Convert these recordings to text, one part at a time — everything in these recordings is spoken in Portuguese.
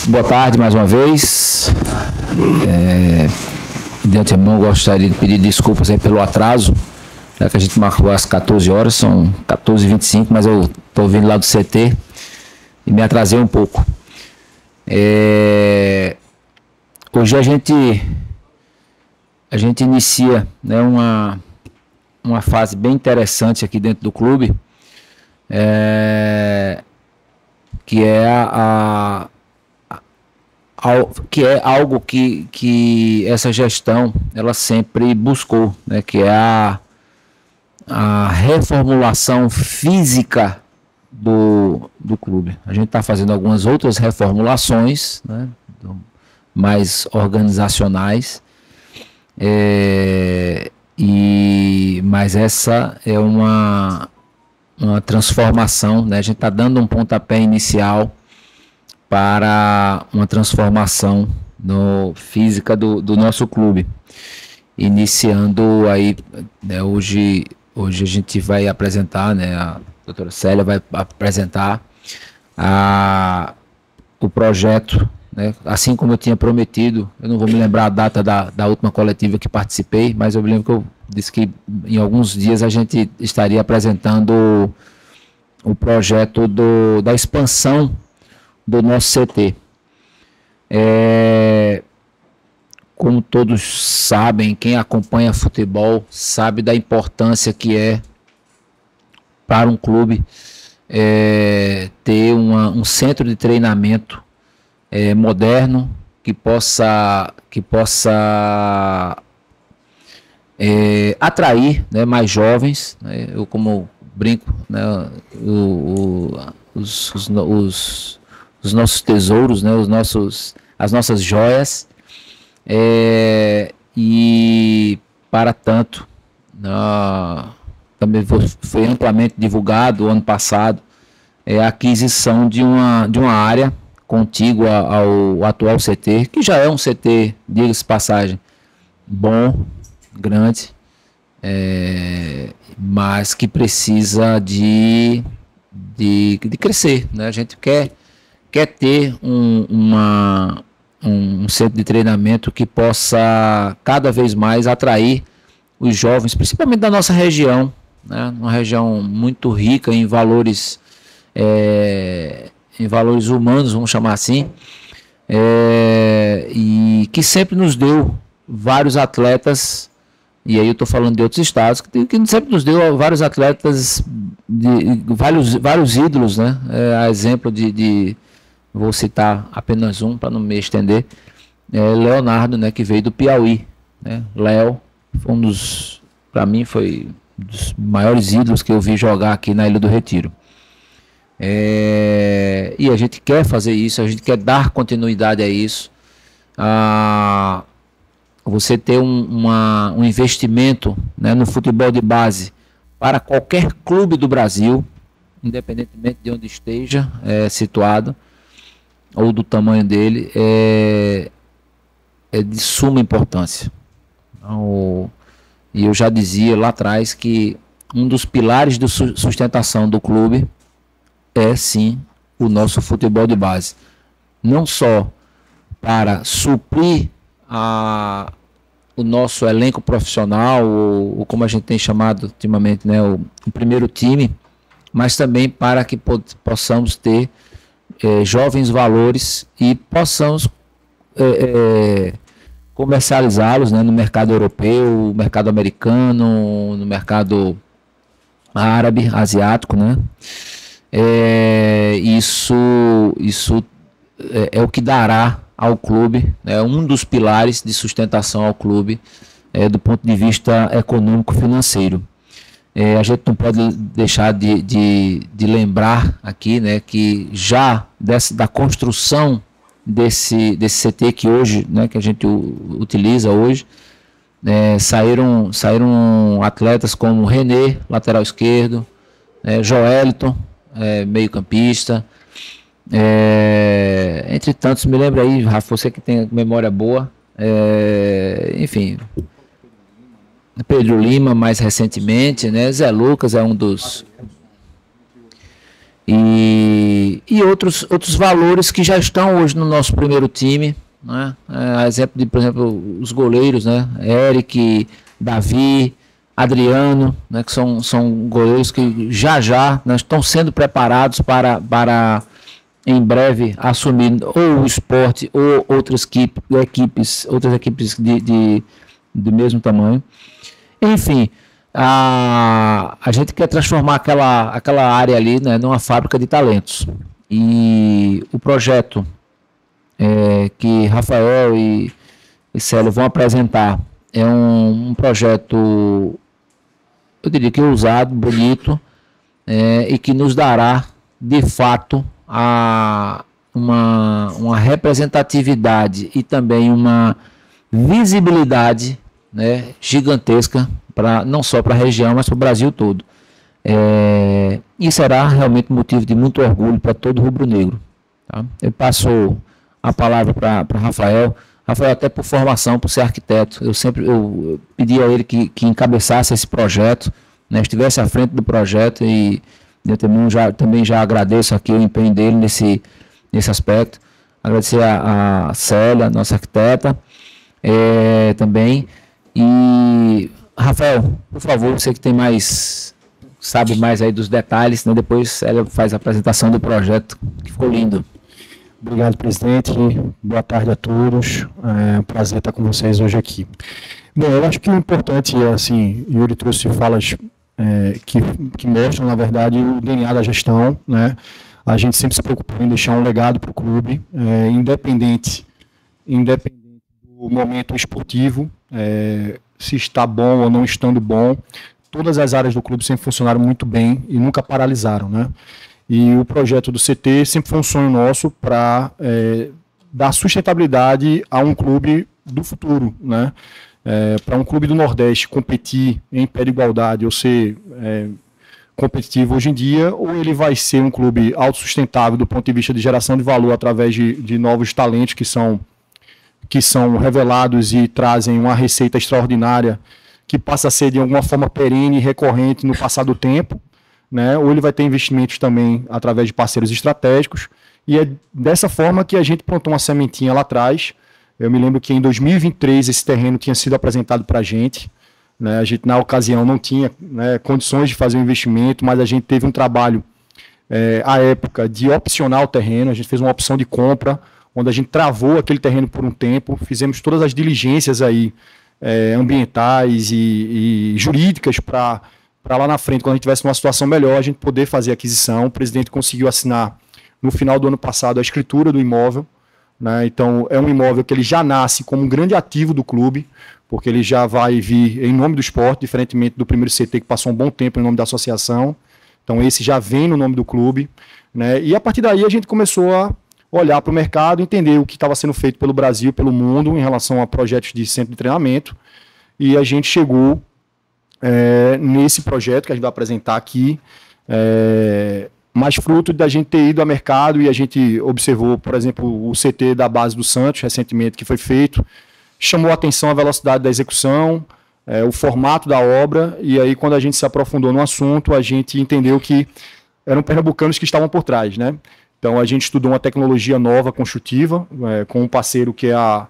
Boa tarde mais uma vez. De antemão, gostaria de pedir desculpas aí pelo atraso, já que a gente marcou às 14 horas, são 14h25, mas eu estou vindo lá do CT e me atrasei um pouco. Hoje a gente inicia, né, uma fase bem interessante aqui dentro do clube, que é algo que essa gestão ela sempre buscou, né, que é a reformulação física do clube. A gente está fazendo algumas outras reformulações, né, mais organizacionais, mas essa é uma transformação, né? A gente está dando um pontapé inicial para uma transformação física do nosso clube, iniciando aí, né, hoje a gente vai apresentar, né, a doutora Célia vai apresentar o projeto, né, assim como eu tinha prometido. Eu não vou me lembrar a data da última coletiva que participei, mas eu me lembro que eu disse que em alguns dias a gente estaria apresentando o projeto da expansão do nosso CT. Como todos sabem, quem acompanha futebol sabe da importância que é para um clube ter um centro de treinamento moderno, que possa atrair, né, mais jovens, né? Eu, como brinco, né, os nossos tesouros, né, as nossas joias, e para tanto, também foi amplamente divulgado ano passado a aquisição de uma área contígua ao atual CT, que já é um CT, diga-se de passagem, bom, grande, mas que precisa de crescer, né? A gente quer ter um centro de treinamento que possa cada vez mais atrair os jovens, principalmente da nossa região, né? Uma região muito rica em valores humanos, vamos chamar assim, e que sempre nos deu vários atletas, e aí eu estou falando de outros estados, que sempre nos deu vários atletas, vários ídolos, né? A exemplo vou citar apenas um para não me estender, Leonardo, né, que veio do Piauí, né? Léo foi para mim foi um dos maiores ídolos que eu vi jogar aqui na Ilha do Retiro. E a gente quer fazer isso, a gente quer dar continuidade a isso. Você ter um investimento, né, no futebol de base para qualquer clube do Brasil, independentemente de onde esteja situado ou do tamanho dele, é de suma importância. E eu já dizia lá atrás que um dos pilares de sustentação do clube é sim o nosso futebol de base, não só para suprir o nosso elenco profissional, ou como a gente tem chamado ultimamente, né, o primeiro time, mas também para que possamos ter jovens valores e possamos comercializá-los, né, no mercado europeu, no mercado americano, no mercado árabe, asiático, né? Isso é o que dará ao clube, né, um dos pilares de sustentação ao clube, do ponto de vista econômico-financeiro. A gente não pode deixar de lembrar aqui, né, que já da construção desse CT que hoje, né, que a gente utiliza hoje, saíram atletas como René, lateral esquerdo, Joeliton, meio campista, entre tantos. Me lembra aí, Rafa, você que tem memória boa, enfim, Pedro Lima mais recentemente, né? Zé Lucas é um dos... e outros valores que já estão hoje no nosso primeiro time, né? Exemplo de, por exemplo, os goleiros, né? Eric, Davi, Adriano, né? Que são goleiros que já né, estão sendo preparados para em breve assumir ou o Sport ou outras equipes do mesmo tamanho. Enfim, a gente quer transformar aquela área ali, né, numa fábrica de talentos. E o projeto que Rafael e Célio vão apresentar é um projeto, eu diria que ousado, bonito, e que nos dará, de fato, uma representatividade e também uma visibilidade, né, gigantesca, não só para a região, mas para o Brasil todo. E será realmente motivo de muito orgulho para todo rubro-negro. Tá? Eu passo a palavra para Rafael. Rafael, até por formação, por ser arquiteto, eu pedi a ele que encabeçasse esse projeto, né, estivesse à frente do projeto, e eu também já agradeço aqui o empenho dele nesse aspecto. Agradecer a Célia, nossa arquiteta, também. E, Rafael, por favor, você que sabe mais aí dos detalhes, né? Depois Célia faz a apresentação do projeto, que ficou lindo. Obrigado, presidente. Boa tarde a todos. É um prazer estar com vocês hoje aqui. Bom, eu acho que o importante é, assim, Yuri trouxe falas que mostram, na verdade, o DNA da gestão, né? A gente sempre se preocupou em deixar um legado para o clube, independente do momento esportivo, se está bom ou não estando bom. Todas as áreas do clube sempre funcionaram muito bem e nunca paralisaram, né? E o projeto do CT sempre foi um sonho nosso para dar sustentabilidade a um clube do futuro, né? Para um clube do Nordeste competir em pé de igualdade ou ser competitivo hoje em dia, ou ele vai ser um clube autossustentável do ponto de vista de geração de valor através de novos talentos que são revelados e trazem uma receita extraordinária que passa a ser de alguma forma perene e recorrente no passar do tempo, né? Ou ele vai ter investimentos também através de parceiros estratégicos, e é dessa forma que a gente plantou uma sementinha lá atrás. Eu me lembro que em 2023 esse terreno tinha sido apresentado para a gente, né? A gente na ocasião não tinha, né, condições de fazer um investimento, mas a gente teve um trabalho à época de opcionar o terreno. A gente fez uma opção de compra, onde a gente travou aquele terreno por um tempo, fizemos todas as diligências aí, ambientais e jurídicas para lá na frente, quando a gente tivesse numa situação melhor, a gente poder fazer a aquisição. O presidente conseguiu assinar no final do ano passado a escritura do imóvel, né? Então é um imóvel que ele já nasce como um grande ativo do clube, porque ele já vai vir em nome do esporte, diferentemente do primeiro CT que passou um bom tempo em nome da associação. Então esse já vem no nome do clube, né? E a partir daí a gente começou a olhar para o mercado, entender o que estava sendo feito pelo Brasil, pelo mundo, em relação a projetos de centro de treinamento, e a gente chegou nesse projeto que a gente vai apresentar aqui, mais fruto da gente ter ido ao mercado, e a gente observou, por exemplo, o CT da base do Santos, recentemente, que foi feito, chamou a atenção a velocidade da execução, o formato da obra, e aí quando a gente se aprofundou no assunto, a gente entendeu que eram pernambucanos que estavam por trás, né? Então a gente estudou uma tecnologia nova, construtiva, com um parceiro que é a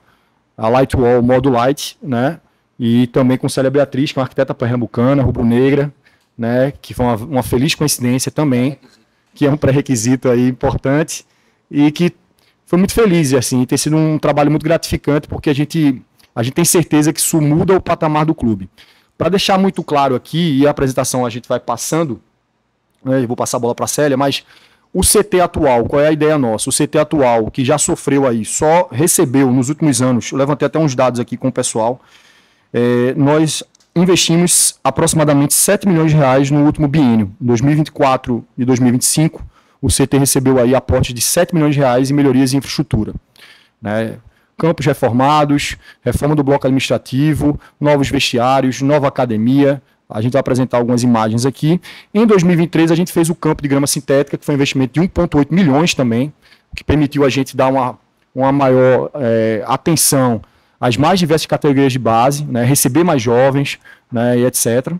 Lightwall Modulight, né? E também com Célia Beatriz, que é uma arquiteta pernambucana, rubro-negra, né? Que foi uma feliz coincidência também, que é um pré-requisito aí importante, e que foi muito feliz, assim, ter sido um trabalho muito gratificante, porque a gente tem certeza que isso muda o patamar do clube. Para deixar muito claro aqui, e a apresentação a gente vai passando, né? Eu vou passar a bola para a Célia, mas o CT atual, qual é a ideia nossa? O CT atual, que já sofreu aí, só recebeu nos últimos anos, eu levantei até uns dados aqui com o pessoal, nós investimos aproximadamente 7 milhões de reais no último biênio. Em 2024 e 2025, o CT recebeu aí aportes de 7 milhões de reais em melhorias em infraestrutura, né? Campos reformados, reforma do bloco administrativo, novos vestiários, nova academia. A gente vai apresentar algumas imagens aqui. Em 2023, a gente fez o campo de grama sintética, que foi um investimento de 1,8 milhões também, que permitiu a gente dar uma maior atenção às mais diversas categorias de base, né, receber mais jovens, né, e etc.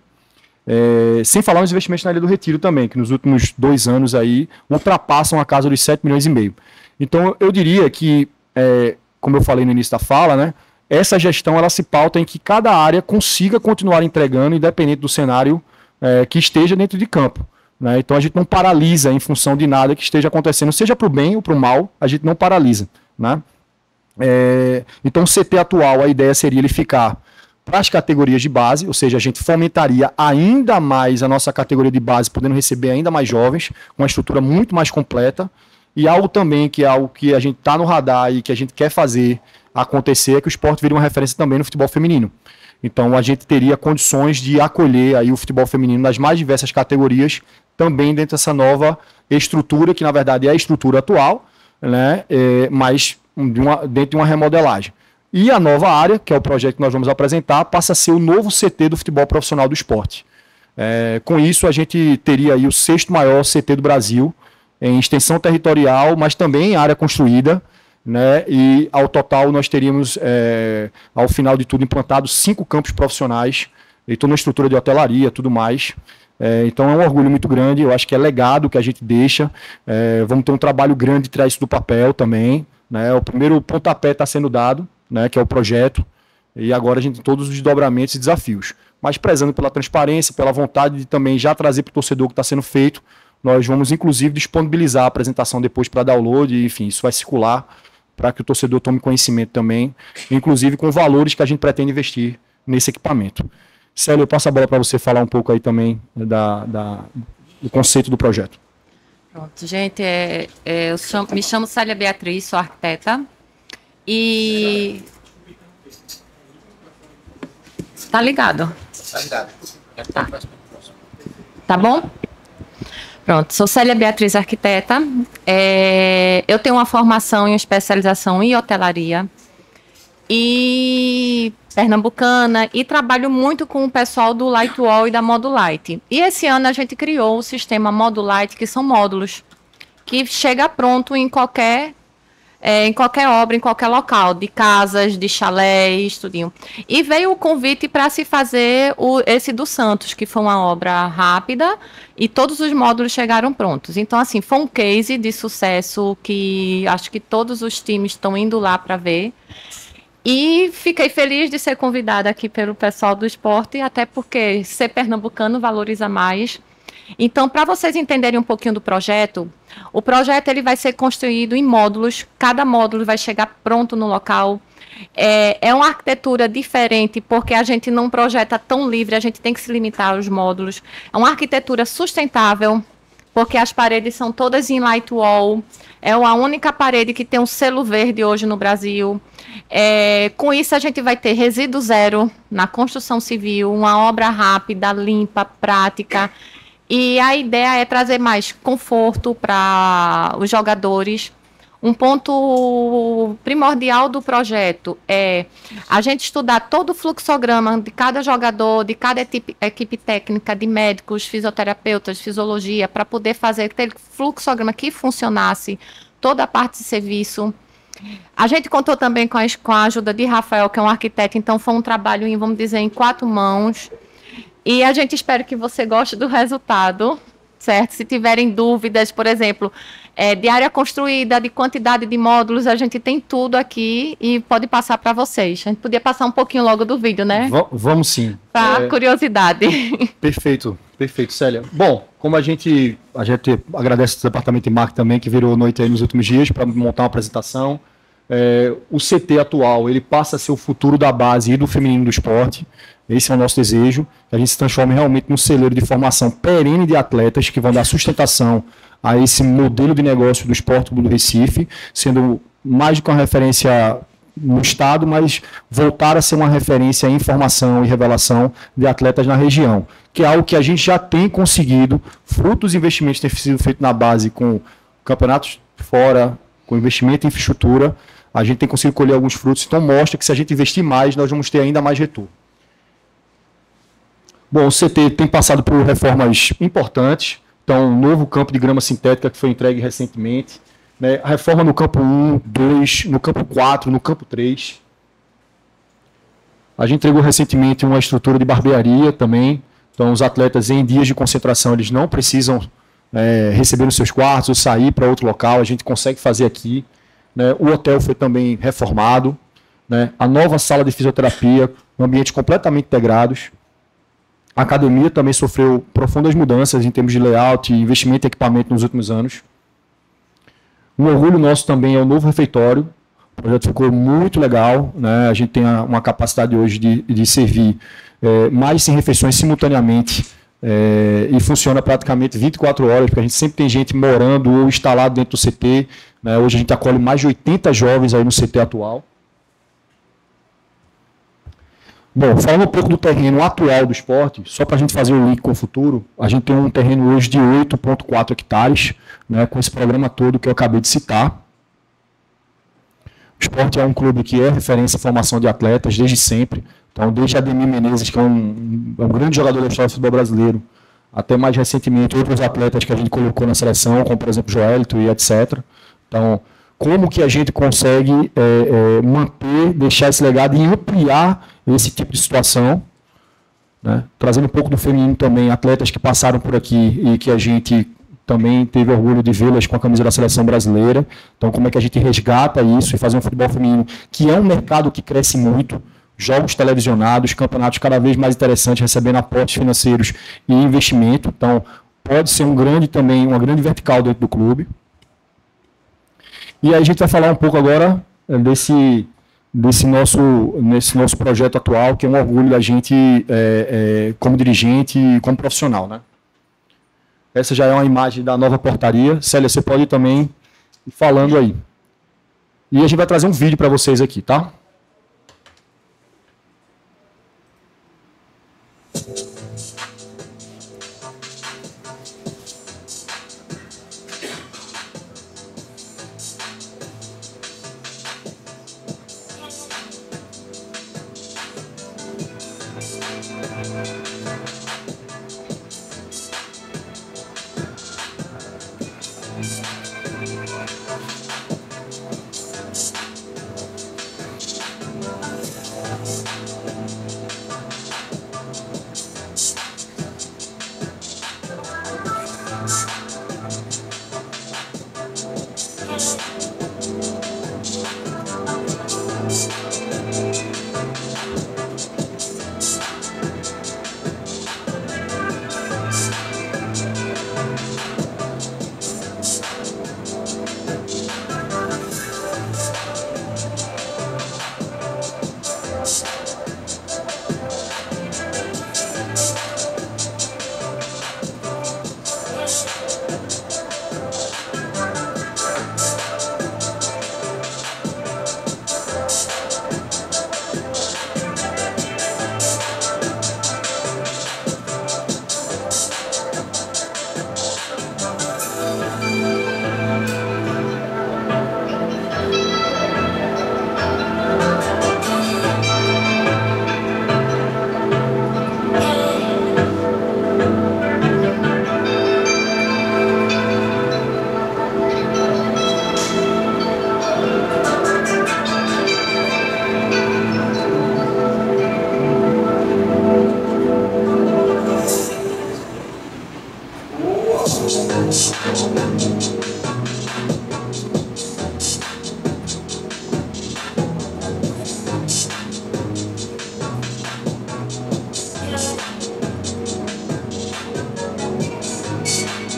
Sem falar nos investimentos na Ilha do Retiro também, que nos últimos 2 anos aí ultrapassam a casa dos 7,5 milhões. Então, eu diria que, como eu falei no início da fala, né, essa gestão ela se pauta em que cada área consiga continuar entregando, independente do cenário que esteja dentro de campo. Né? Então, a gente não paralisa em função de nada que esteja acontecendo, seja para o bem ou para o mal, a gente não paralisa. Né? Então, o CT atual, a ideia seria ele ficar para as categorias de base, ou seja, a gente fomentaria ainda mais a nossa categoria de base, podendo receber ainda mais jovens, com uma estrutura muito mais completa, e algo também que é algo que a gente está no radar e que a gente quer fazer acontecer, é que o esporte vire uma referência também no futebol feminino. Então a gente teria condições de acolher aí o futebol feminino nas mais diversas categorias, também dentro dessa nova estrutura, que na verdade é a estrutura atual, né, mas dentro de uma remodelagem. E a nova área, que é o projeto que nós vamos apresentar, passa a ser o novo CT do futebol profissional do esporte. Com isso, a gente teria aí o 6º maior CT do Brasil, em extensão territorial, mas também em área construída, né? E ao total nós teríamos, ao final de tudo, implantado 5 campos profissionais, e toda uma estrutura de hotelaria, tudo mais. Então é um orgulho muito grande, eu acho que é legado que a gente deixa. Vamos ter um trabalho grande de tirar isso do papel também. Né? O primeiro pontapé está sendo dado, né, que é o projeto, e agora a gente tem todos os desdobramentos e desafios. Mas prezando pela transparência, pela vontade de também já trazer para o torcedor o que está sendo feito, nós vamos inclusive disponibilizar a apresentação depois para download, e, enfim, isso vai circular para que o torcedor tome conhecimento também, inclusive com valores que a gente pretende investir nesse equipamento. Célio, eu passo a bola para você falar um pouco aí também do conceito do projeto. Pronto, gente, me chamo Célia Beatriz, sou arquiteta. E tá ligado? Tá ligado. Tá bom? Pronto, sou Célia Beatriz, arquiteta. Eu tenho uma formação em especialização em hotelaria e pernambucana, e trabalho muito com o pessoal do Lightwall e da Modulite. E esse ano a gente criou o sistema Modulite, que são módulos que chega pronto em qualquer obra, em qualquer local, de casas, de chalés, tudinho. E veio o convite para se fazer esse do Santos, que foi uma obra rápida, e todos os módulos chegaram prontos. Então, assim, foi um case de sucesso que acho que todos os times estão indo lá para ver. E fiquei feliz de ser convidada aqui pelo pessoal do esporte, até porque ser pernambucano valoriza mais. Então, para vocês entenderem um pouquinho do projeto, o projeto ele vai ser construído em módulos, cada módulo vai chegar pronto no local. É uma arquitetura diferente, porque a gente não projeta tão livre, a gente tem que se limitar aos módulos. É uma arquitetura sustentável, porque as paredes são todas em light wall. É a única parede que tem um selo verde hoje no Brasil. Com isso, a gente vai ter resíduo zero na construção civil, uma obra rápida, limpa, prática. E a ideia é trazer mais conforto para os jogadores. Um ponto primordial do projeto é a gente estudar todo o fluxograma de cada jogador, de cada equipe técnica, de médicos, fisioterapeutas, fisiologia, para poder fazer aquele fluxograma que funcionasse, toda a parte de serviço. A gente contou também com a ajuda de Rafael, que é um arquiteto, então foi um trabalho, vamos dizer, em 4 mãos. E a gente espera que você goste do resultado, certo? Se tiverem dúvidas, por exemplo, de área construída, de quantidade de módulos, a gente tem tudo aqui e pode passar para vocês. A gente podia passar um pouquinho logo do vídeo, né? Vamos sim. Para curiosidade. Perfeito, Célia. Bom, como a gente agradece ao departamento de marketing também, que virou noite aí nos últimos dias para montar uma apresentação. O CT atual, ele passa a ser o futuro da base e do feminino do esporte. Esse é o nosso desejo, que a gente se transforme realmente num celeiro de formação perene de atletas que vão dar sustentação a esse modelo de negócio do Esporte Clube do Recife, sendo mais do que uma referência no estado, mas voltar a ser uma referência em formação e revelação de atletas na região, que é algo que a gente já tem conseguido, fruto dos investimentos que têm sido feitos na base com campeonatos fora, com investimento em infraestrutura, a gente tem conseguido colher alguns frutos, então mostra que se a gente investir mais, nós vamos ter ainda mais retorno. Bom, o CT tem passado por reformas importantes, então um novo campo de grama sintética que foi entregue recentemente, né? A reforma no campo 1, 2, no campo 4, no campo 3. A gente entregou recentemente uma estrutura de barbearia também, Então, os atletas em dias de concentração, eles não precisam receber os seus quartos ou sair para outro local, a gente consegue fazer aqui. Né? O hotel foi também reformado, né? A nova sala de fisioterapia, um ambiente completamente integrados. A academia também sofreu profundas mudanças em termos de layout e investimento em equipamento nos últimos anos. Um orgulho nosso também é o novo refeitório. O projeto ficou muito legal, né? A gente tem uma capacidade hoje de servir mais de 100 refeições simultaneamente e funciona praticamente 24 horas, porque a gente sempre tem gente morando ou instalado dentro do CT. Né? Hoje a gente acolhe mais de 80 jovens aí no CT atual. Bom, falando um pouco do terreno atual do esporte, só para a gente fazer o link com o futuro, a gente tem um terreno hoje de 8,4 hectares, né, com esse programa todo que eu acabei de citar. O esporte é um clube que é referência em formação de atletas desde sempre. Então, desde Ademir Menezes, que é um grande jogador da história do futebol brasileiro, até mais recentemente outros atletas que a gente colocou na seleção, como por exemplo Joelito e etc. Então, como que a gente consegue manter, deixar esse legado e ampliar esse tipo de situação, né? Trazendo um pouco do feminino também, atletas que passaram por aqui e que a gente também teve orgulho de vê-las com a camisa da seleção brasileira. Então, como é que a gente resgata isso e fazer um futebol feminino, que é um mercado que cresce muito, jogos televisionados, campeonatos cada vez mais interessantes, recebendo aportes financeiros e investimento. Então, pode ser uma grande vertical dentro do clube. E aí a gente vai falar um pouco agora nesse nosso projeto atual, que é um orgulho da gente como dirigente e como profissional, né? Essa já é uma imagem da nova portaria. Célia, você pode ir também ir falando aí. E a gente vai trazer um vídeo para vocês aqui, tá?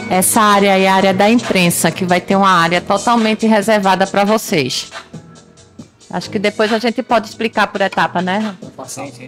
Essa área é a área da imprensa, que vai ter uma área totalmente reservada para vocês. Acho que depois a gente pode explicar por etapa, né? Sim, sim.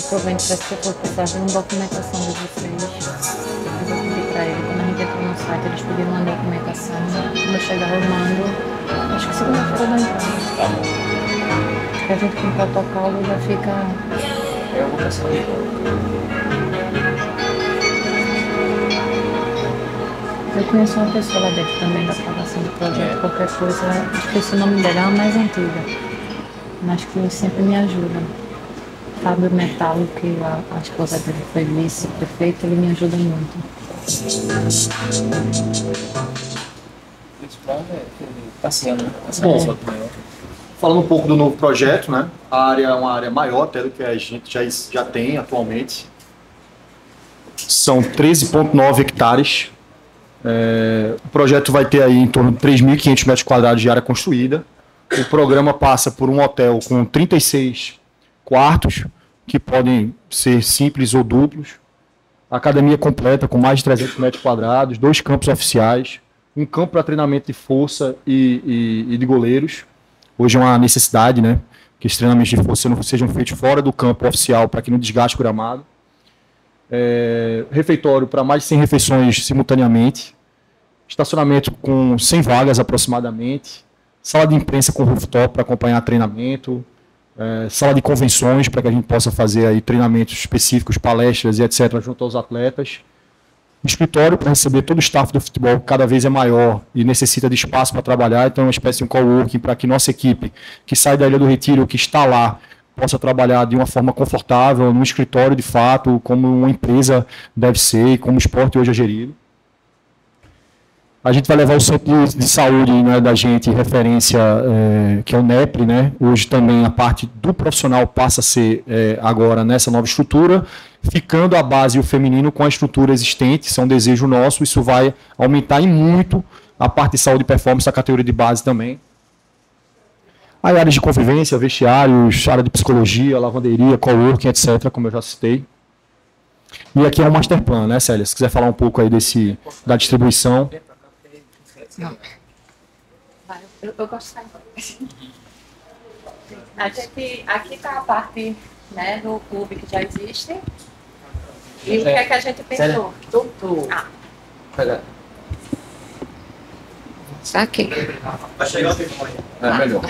estou vendo, parece que eu estou precisando de uma documentação de vocês. Eu vou pedir para ele, quando a gente entrou no site, eles pediram uma documentação. Quando eu chegar, eu mando. Acho que segunda-feira dá entrada. Tá bom. Porque a gente com o protocolo já fica... Eu vou passar aí. Eu conheço uma pessoa lá dentro também da aprovação do projeto, qualquer coisa, esqueci o nome dela, é a mais antiga, mas que sempre me ajuda. Fábio Metal, que a esposa dele foi vice-prefeito, ele me ajuda muito. Passeando, né? Falando um pouco do novo projeto, né? A área é uma área maior até do que a gente já tem atualmente. São 13,9 hectares. O projeto vai ter aí em torno de 3.500 metros quadrados de área construída. O programa passa por um hotel com 36 quartos, que podem ser simples ou duplos. A academia completa com mais de 300 metros quadrados, 2 campos oficiais, um campo para treinamento de força e de goleiros. Hoje é uma necessidade, né, que os treinamentos de força sejam feitos fora do campo oficial para que não desgaste o gramado. Refeitório para mais de 100 refeições simultaneamente, estacionamento com 100 vagas aproximadamente, sala de imprensa com rooftop para acompanhar treinamento, sala de convenções para que a gente possa fazer aí treinamentos específicos, palestras e etc. junto aos atletas, escritório para receber todo o staff do futebol, que cada vez é maior e necessita de espaço para trabalhar, então é uma espécie de um coworking para que nossa equipe que sai da Ilha do Retiro, que está lá, possa trabalhar de uma forma confortável, no escritório de fato, como uma empresa deve ser e como o esporte hoje é gerido. A gente vai levar o centro de saúde, né, da gente, referência, que é o NEPRE, né? Hoje também a parte do profissional passa a ser agora nessa nova estrutura, ficando a base e o feminino com a estrutura existente, isso é um desejo nosso, isso vai aumentar em muito a parte de saúde e performance, a categoria de base também. Aí áreas de convivência, vestiários, área de psicologia, lavanderia, coworking, etc., como eu já citei. E aqui é um master plan, né, Célia? Se quiser falar um pouco aí da distribuição. Não. Eu gosto de aqui está a parte, né, do clube que já existe. E o que é que a gente pensou? Pega. Isso aqui. Vai chegar o Melhor.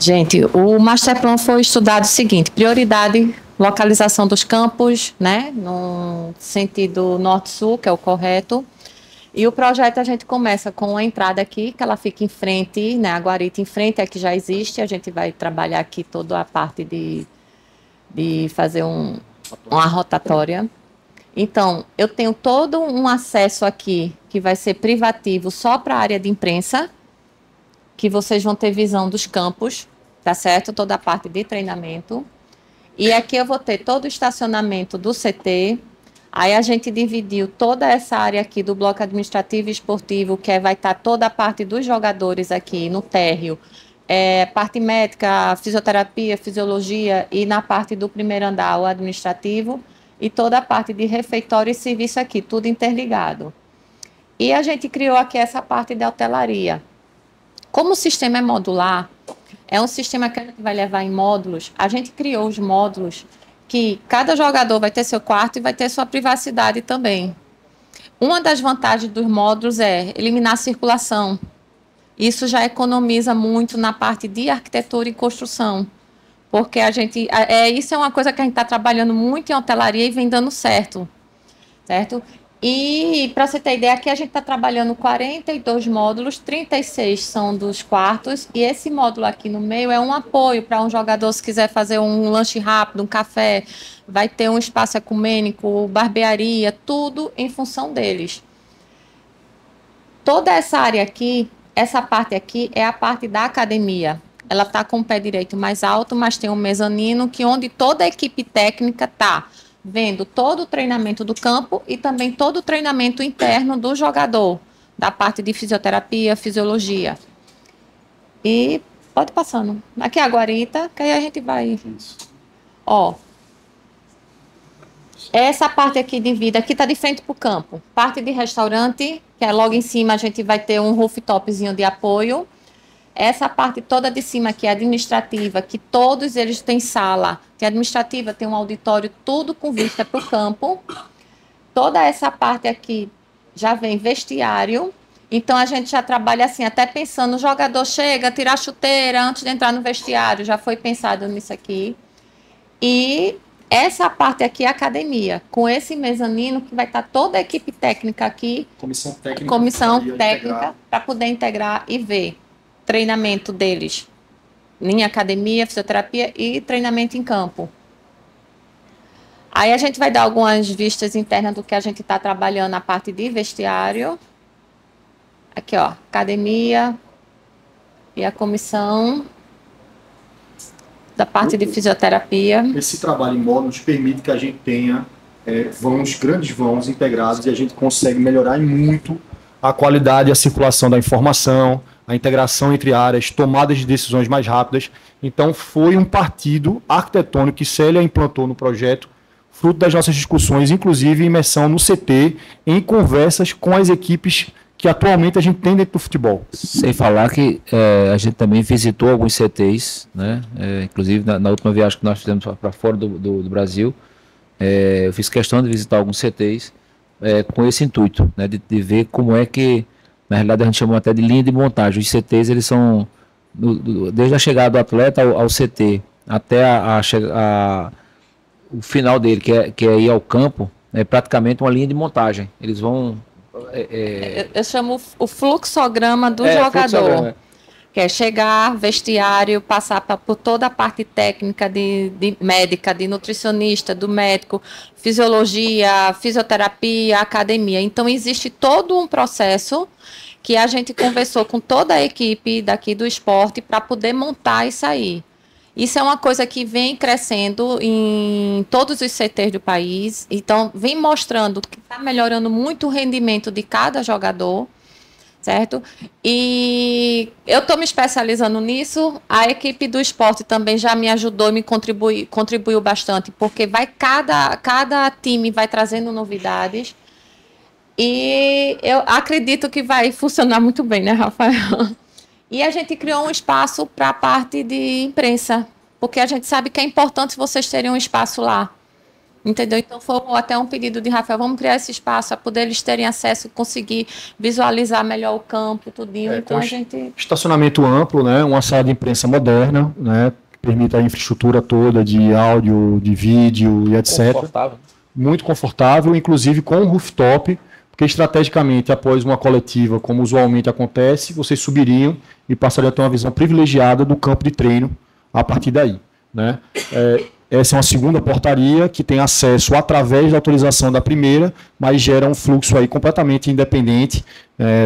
Gente, o Masterplan foi estudado o seguinte: prioridade, localização dos campos, né, no sentido norte-sul, que é o correto. E o projeto a gente começa com a entrada aqui, que ela fica em frente, né, a guarita em frente, é que já existe. A gente vai trabalhar aqui toda a parte de fazer uma rotatória. Então, eu tenho todo um acesso aqui, que vai ser privativo só para a área de imprensa, que vocês vão ter visão dos campos, tá certo? Toda a parte de treinamento. E aqui eu vou ter todo o estacionamento do CT. Aí a gente dividiu toda essa área aqui do bloco administrativo e esportivo, que vai estar toda a parte dos jogadores aqui no térreo. Parte médica, fisioterapia, fisiologia, e na parte do primeiro andar, o administrativo. E toda a parte de refeitório e serviço aqui, tudo interligado. E a gente criou aqui essa parte de hotelaria. Como o sistema é modular, é um sistema que a gente vai levar em módulos. A gente criou os módulos que cada jogador vai ter seu quarto e vai ter sua privacidade também. Uma das vantagens dos módulos é eliminar a circulação. Isso já economiza muito na parte de arquitetura e construção. Porque isso é uma coisa que a gente está trabalhando muito em hotelaria e vem dando certo. Certo? E, para você ter ideia, aqui a gente está trabalhando 42 módulos, 36 são dos quartos, e esse módulo aqui no meio é um apoio para um jogador, se quiser fazer um lanche rápido, um café, vai ter um espaço ecumênico, barbearia, tudo em função deles. Toda essa área aqui, essa parte aqui é a parte da academia. Ela está com o pé direito mais alto, mas tem um mezanino onde toda a equipe técnica está vendo todo o treinamento do campo e também todo o treinamento interno do jogador, da parte de fisioterapia, fisiologia. E pode passando. Aqui é a guarita, que aí a gente vai... Ó, essa parte aqui de vida, aqui está de frente para o campo. Parte de restaurante, que é logo em cima a gente vai ter um rooftopzinho de apoio. Essa parte toda de cima aqui, administrativa, que todos eles têm sala. Tem administrativa, tem um auditório, tudo com vista para o campo. Toda essa parte aqui já vem vestiário. Então, a gente já trabalha assim, até pensando, o jogador chega, tira a chuteira antes de entrar no vestiário. Já foi pensado nisso aqui. E essa parte aqui é a academia, com esse mezanino que vai estar toda a equipe técnica aqui. Comissão técnica para poder integrar e ver treinamento deles em academia, fisioterapia e treinamento em campo. Aí a gente vai dar algumas vistas internas do que a gente está trabalhando na parte de vestiário. Aqui, ó, academia e a comissão da parte de fisioterapia. Esse trabalho em módulos permite que a gente tenha grandes vãos integrados e a gente consegue melhorar muito a qualidade e a circulação da informação, a integração entre áreas, tomadas de decisões mais rápidas. Então, foi um partido arquitetônico que Célia implantou no projeto, fruto das nossas discussões, inclusive imersão no CT, em conversas com as equipes que atualmente a gente tem dentro do futebol. Sem falar que a gente também visitou alguns CTs, né? Inclusive na última viagem que nós fizemos para fora do Brasil, eu fiz questão de visitar alguns CTs com esse intuito, né? De ver como é que, na realidade a gente chamou até de linha de montagem. Os CTs, eles são, desde a chegada do atleta ao CT, até o final dele, que é ir ao campo, é praticamente uma linha de montagem. Eles vão... Eu chamo o fluxograma do jogador, que é chegar, vestiário, passar por toda a parte técnica de médica, de nutricionista, do médico, fisiologia, fisioterapia, academia. Então, existe todo um processo que a gente conversou com toda a equipe daqui do esporte para poder montar isso aí. Isso é uma coisa que vem crescendo em todos os CTs do país. Então, vem mostrando que está melhorando muito o rendimento de cada jogador, certo? E eu estou me especializando nisso. A equipe do esporte também já me ajudou e me contribuiu bastante, porque cada time vai trazendo novidades. E eu acredito que vai funcionar muito bem, né, Rafael? E a gente criou um espaço para a parte de imprensa, porque a gente sabe que é importante vocês terem um espaço lá. Entendeu? Então foi até um pedido de Rafael, vamos criar esse espaço para poder eles terem acesso, conseguir visualizar melhor o campo, tudinho. Então a gente... Estacionamento amplo, né? Uma sala de imprensa moderna, né? Que permite a infraestrutura toda de áudio, de vídeo e etc. Confortável. Muito confortável, inclusive com um rooftop, porque estrategicamente, após uma coletiva, como usualmente acontece, vocês subiriam e passariam a ter uma visão privilegiada do campo de treino a partir daí, né? Essa é uma segunda portaria que tem acesso através da autorização da primeira, mas gera um fluxo aí completamente independente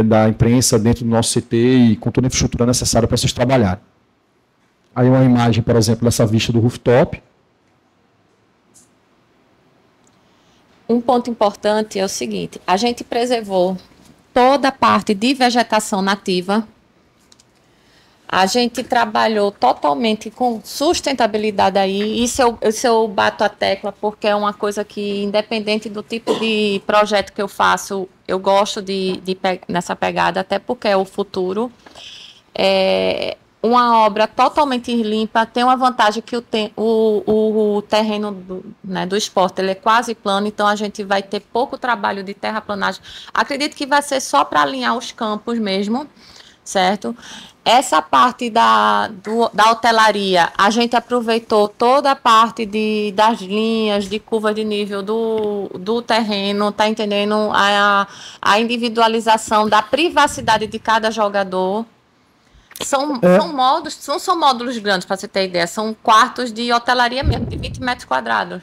da imprensa dentro do nosso CT e com toda a infraestrutura necessária para vocês trabalharem. Aí uma imagem, por exemplo, dessa vista do rooftop. Um ponto importante é o seguinte, a gente preservou toda a parte de vegetação nativa. A gente trabalhou totalmente com sustentabilidade aí. Isso eu bato a tecla, porque é uma coisa que, independente do tipo de projeto que eu faço, eu gosto nessa pegada, até porque é o futuro. Uma obra totalmente limpa tem uma vantagem que o terreno do esporte ele é quase plano, então a gente vai ter pouco trabalho de terraplanagem. Acredito que vai ser só para alinhar os campos mesmo, certo? Essa parte da hotelaria, a gente aproveitou toda a parte das linhas, de curva de nível do terreno, tá entendendo? A individualização da privacidade de cada jogador. São módulos, não são módulos grandes, para você ter ideia, são quartos de hotelaria mesmo, de 20 metros quadrados.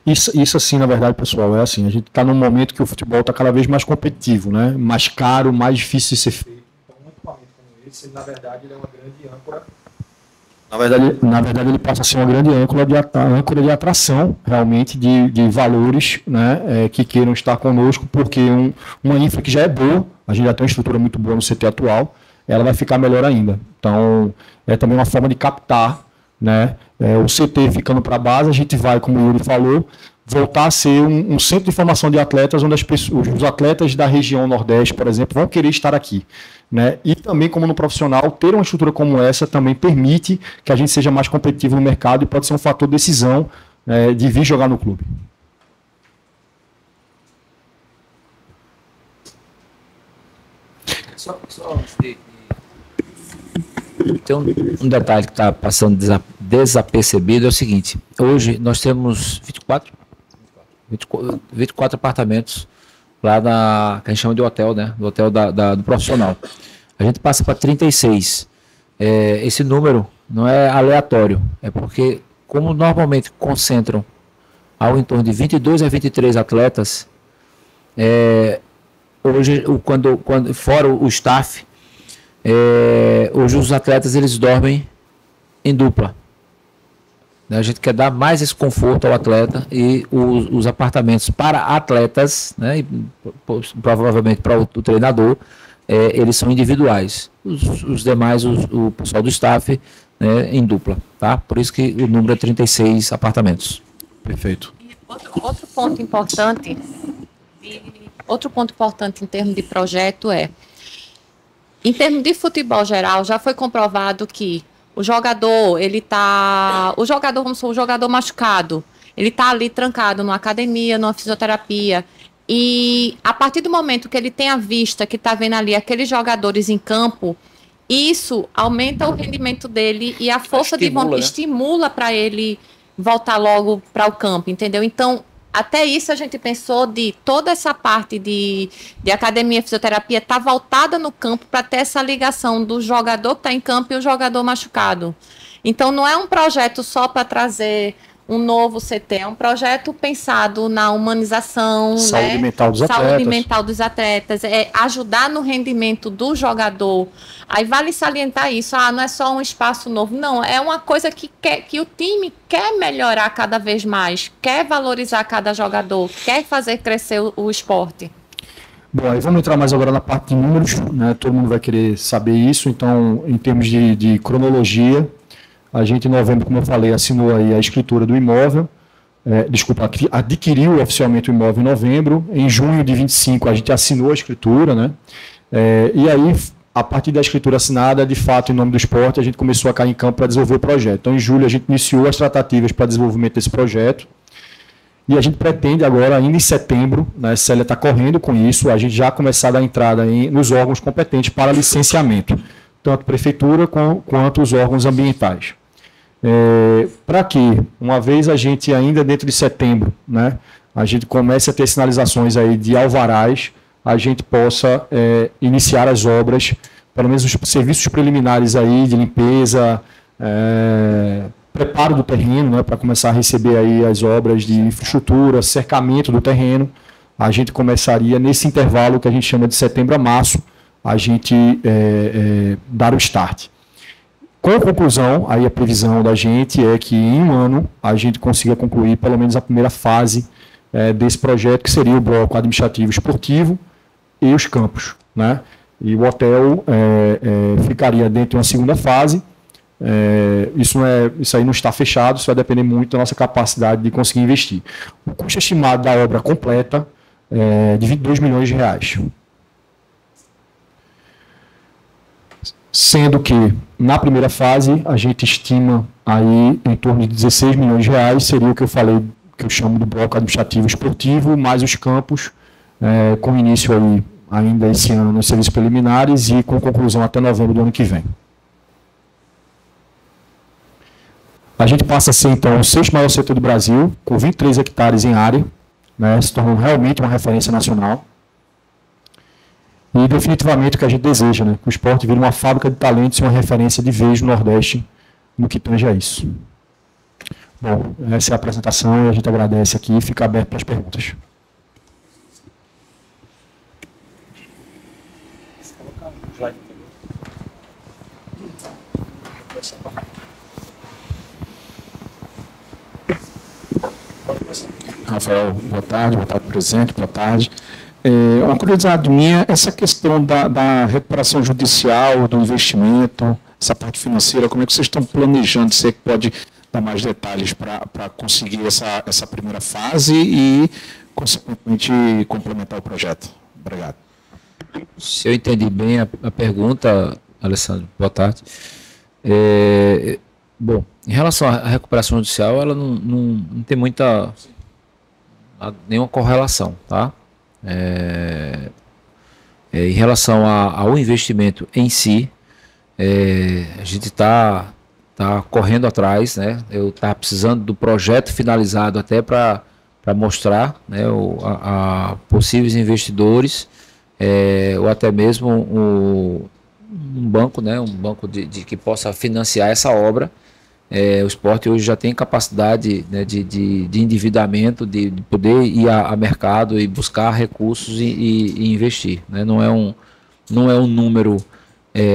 Isso assim, na verdade, pessoal, a gente está num momento que o futebol está cada vez mais competitivo, né? Mais caro, mais difícil de ser feito. Então, um equipamento como esse, na verdade, ele é uma grande âncora. Na verdade, ele passa a ser uma grande âncora de atração, realmente, de valores, né, que queiram estar conosco, porque uma infra que já é boa, a gente já tem uma estrutura muito boa no CT atual, ela vai ficar melhor ainda. Então, é também uma forma de captar né? O CT ficando para a base, a gente vai, como o Yuri falou, voltar a ser um centro de formação de atletas, onde os atletas da região Nordeste, por exemplo, vão querer estar aqui, né? E também, como no profissional, ter uma estrutura como essa também permite que a gente seja mais competitivo no mercado e pode ser um fator de decisão de vir jogar no clube. Tem um detalhe que está passando desapercebido, é o seguinte: hoje nós temos 24 apartamentos lá que a gente chama de hotel, né? Do hotel do profissional. A gente passa para 36. Esse número não é aleatório, é porque, como normalmente concentram ao entorno de 22 a 23 atletas, hoje, fora o staff, hoje os atletas eles dormem em dupla. A gente quer dar mais esse conforto ao atleta, e os apartamentos para atletas, né, e provavelmente para o treinador, eles são individuais. Os demais, o pessoal do staff, né, em dupla. Tá? Por isso que o número é 36 apartamentos. Perfeito. E outro ponto importante em termos de projeto em termos de futebol geral, já foi comprovado que o jogador machucado, ele está ali trancado numa academia, numa fisioterapia, e a partir do momento que ele tem a vista, que está vendo ali aqueles jogadores em campo, isso aumenta o rendimento dele e a força de vontade, estimula para ele voltar logo para o campo, entendeu? Então, até isso a gente pensou de toda essa parte de academia, fisioterapia, tá voltada no campo para ter essa ligação do jogador que está em campo e o jogador machucado. Então, não é um projeto só para trazer um novo CT, é um projeto pensado na humanização, saúde mental dos atletas. Saúde mental dos atletas, ajudar no rendimento do jogador. Aí vale salientar isso, não é só um espaço novo, não, é uma coisa que o time quer melhorar cada vez mais, quer valorizar cada jogador, quer fazer crescer o esporte. Bom, aí vamos entrar mais agora na parte de números, né? Todo mundo vai querer saber isso, então, em termos de cronologia, a gente, em novembro, como eu falei, assinou aí a escritura do imóvel, adquiriu oficialmente o imóvel em novembro. Em junho de 25, a gente assinou a escritura, né? E aí, a partir da escritura assinada, de fato, em nome do esporte, a gente começou a cair em campo para desenvolver o projeto. Então, em julho, a gente iniciou as tratativas para desenvolvimento desse projeto. E a gente pretende agora, ainda em setembro, né, a Célia está correndo com isso, a gente já começar a dar entrada nos órgãos competentes para licenciamento, tanto prefeitura quanto os órgãos ambientais. Para que, uma vez a gente ainda dentro de setembro, né, a gente comece a ter sinalizações aí de alvarás, a gente possa iniciar as obras, pelo menos os serviços preliminares aí de limpeza, preparo do terreno, né, para começar a receber aí as obras de infraestrutura, cercamento do terreno. A gente começaria nesse intervalo que a gente chama de setembro a março, a gente dar o start. Com a conclusão, aí a previsão da gente é que em um ano a gente consiga concluir pelo menos a primeira fase desse projeto, que seria o bloco administrativo esportivo e os campos, né? E o hotel ficaria dentro de uma segunda fase. Isso aí não está fechado, isso vai depender muito da nossa capacidade de conseguir investir. O custo estimado da obra completa é de R$22 milhões. Sendo que, na primeira fase, a gente estima aí em torno de R$16 milhões, seria o que eu falei, que eu chamo do bloco administrativo esportivo, mais os campos, com início aí, ainda esse ano nos serviços preliminares e com conclusão até novembro do ano que vem. A gente passa a ser, então, o sexto maior setor do Brasil, com 23 hectares em área, né, se tornou realmente uma referência nacional. E definitivamente o que a gente deseja, né? Que o esporte vire uma fábrica de talentos e uma referência de vez no Nordeste no que tange a isso. Bom, essa é a apresentação e a gente agradece aqui e fica aberto para as perguntas. Rafael, boa tarde, presidente, boa tarde. Uma curiosidade minha, essa questão da recuperação judicial, do investimento, essa parte financeira, como é que vocês estão planejando? Você pode dar mais detalhes para conseguir essa primeira fase e, consequentemente, complementar o projeto? Obrigado. Se eu entendi bem a pergunta, Alessandro, boa tarde. Bom, em relação à recuperação judicial, ela não tem nenhuma correlação, tá? Em relação ao investimento em si, a gente está correndo atrás, né? Eu estava precisando do projeto finalizado até para mostrar, né, a possíveis investidores, ou até mesmo um banco, né, um banco que possa financiar essa obra. O Sport hoje já tem capacidade, né, de endividamento, de poder ir a mercado e buscar recursos e investir, né? Não é um número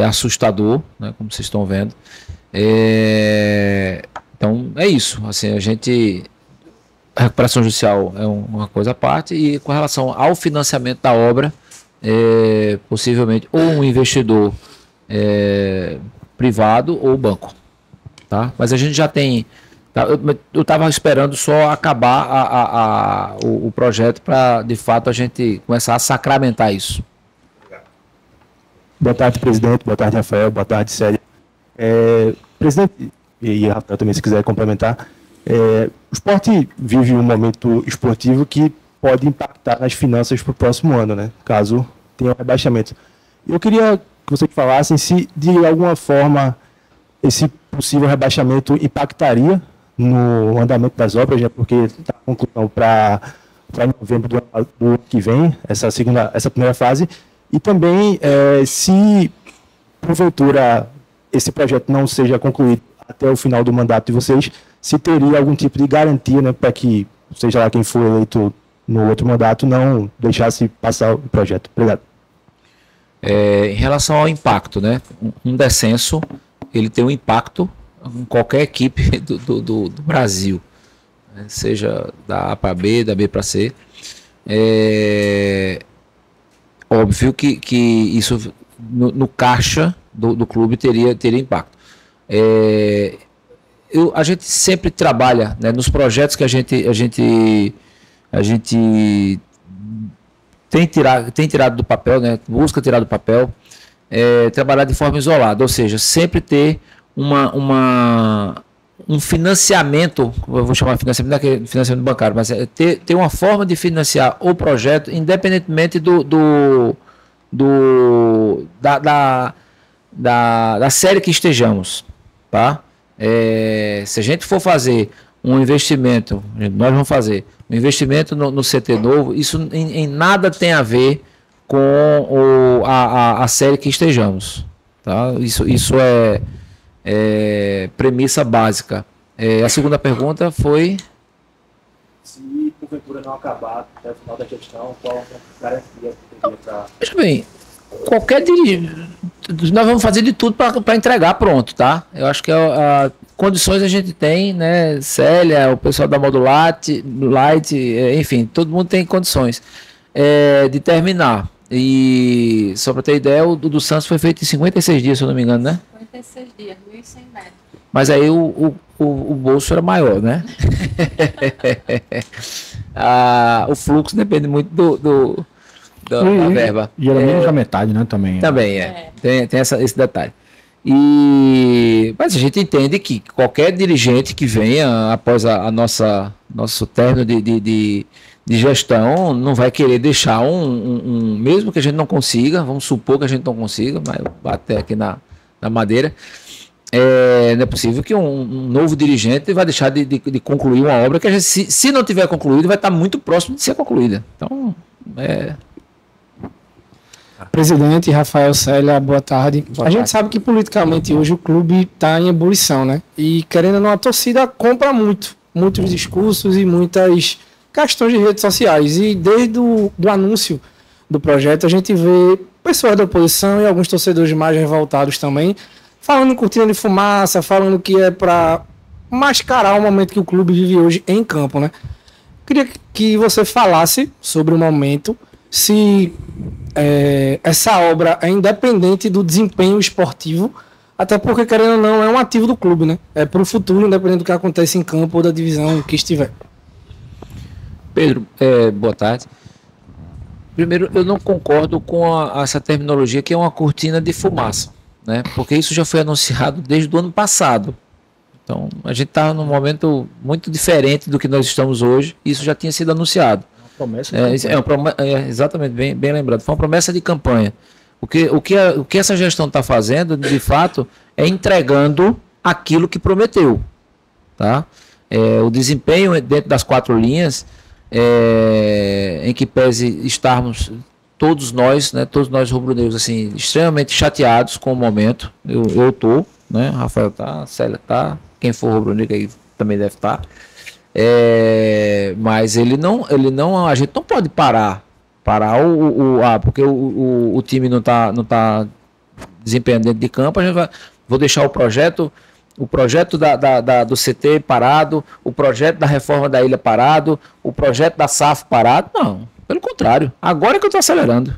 assustador, né, como vocês estão vendo. Então é isso. Assim, a recuperação judicial é uma coisa à parte, e com relação ao financiamento da obra, possivelmente ou um investidor privado ou banco. Tá? Mas a gente já tem. Eu estava esperando só acabar o projeto para, de fato, a gente começar a sacramentar isso. Boa tarde, presidente. Boa tarde, Rafael. Boa tarde, Célia. Presidente, e Rafael também, se quiser complementar, o Sport vive um momento esportivo que pode impactar nas finanças para o próximo ano, né? Caso tenha um rebaixamento. Eu queria que vocês falassem se, de alguma forma, esse possível rebaixamento impactaria no andamento das obras, né, porque está conclusão para novembro do ano que vem, essa primeira fase, e também se porventura esse projeto não seja concluído até o final do mandato de vocês, se teria algum tipo de garantia, né, para que, seja lá quem for eleito no outro mandato, não deixasse passar o projeto. Obrigado. Em relação ao impacto, né, um descenso, ele tem um impacto em qualquer equipe do Brasil, né? Seja da A para B, da B para C. Óbvio que isso no caixa do clube teria impacto. A gente sempre trabalha, né, nos projetos que a gente tem tirado do papel, né, busca tirar do papel, trabalhar de forma isolada, ou seja, sempre ter um financiamento, eu vou chamar de financiamento, não é financiamento bancário, mas ter uma forma de financiar o projeto, independentemente da série que estejamos, tá? Se a gente for fazer um investimento, nós vamos fazer um investimento no CT novo, isso em nada tem a ver com a série que estejamos, tá? Isso é premissa básica. A segunda pergunta foi: se porventura não acabar até o final da gestão, qual a garantia que teria para... Veja bem, qualquer dirigente, nós vamos fazer de tudo para entregar pronto, tá? Eu acho que condições a gente tem, né? Célia, o pessoal da Modulight, enfim, todo mundo tem condições de terminar. E só para ter ideia, o do Santos foi feito em 56 dias, se eu não me engano, né? 56 dias, 1.100 metros. Mas aí o bolso era maior, né? O fluxo depende muito da verba. E era menos da metade, né? Também tem esse detalhe. Mas a gente entende que qualquer dirigente que venha após nosso término de gestão não vai querer deixar mesmo que a gente não consiga, vamos supor que a gente não consiga, mas bater aqui na madeira, não é possível que um novo dirigente vai deixar de concluir uma obra que a gente, se não tiver concluído, vai estar muito próximo de ser concluída. Então, Presidente, Rafael, Célia, boa tarde. A gente sabe que politicamente hoje o clube está em ebulição, né? E querendo ou não, a torcida compra muitos discursos e muitas questões de redes sociais. E desde o anúncio do projeto, a gente vê pessoas da oposição e alguns torcedores mais revoltados também, falando em cortina de fumaça, falando que é para mascarar o momento que o clube vive hoje em campo, né? Queria que você falasse sobre o momento, se essa obra é independente do desempenho esportivo, Até porque, querendo ou não, é um ativo do clube, né? É para o futuro, independente do que acontece em campo ou da divisão que estiver. Pedro, boa tarde. Primeiro, eu não concordo com essa terminologia que é uma cortina de fumaça, né? Porque isso já foi anunciado desde o ano passado. Então, a gente está num momento muito diferente do que nós estamos hoje. Isso já tinha sido anunciado. Promessa exatamente, bem lembrado. Foi uma promessa de campanha. O que essa gestão está fazendo, de fato, é entregando aquilo que prometeu. Tá? O desempenho dentro das 4 linhas, em que pese estarmos todos nós rubro-negros, assim, extremamente chateados com o momento. Eu estou, né? Rafael tá, Célia tá, quem for rubro-negro aí também deve estar. Mas a gente não pode parar porque o time não tá desempenhando dentro de campo. Vou deixar o projeto do CT parado, o projeto da reforma da ilha parado, o projeto da SAF parado. Não, pelo contrário, agora é que eu estou acelerando.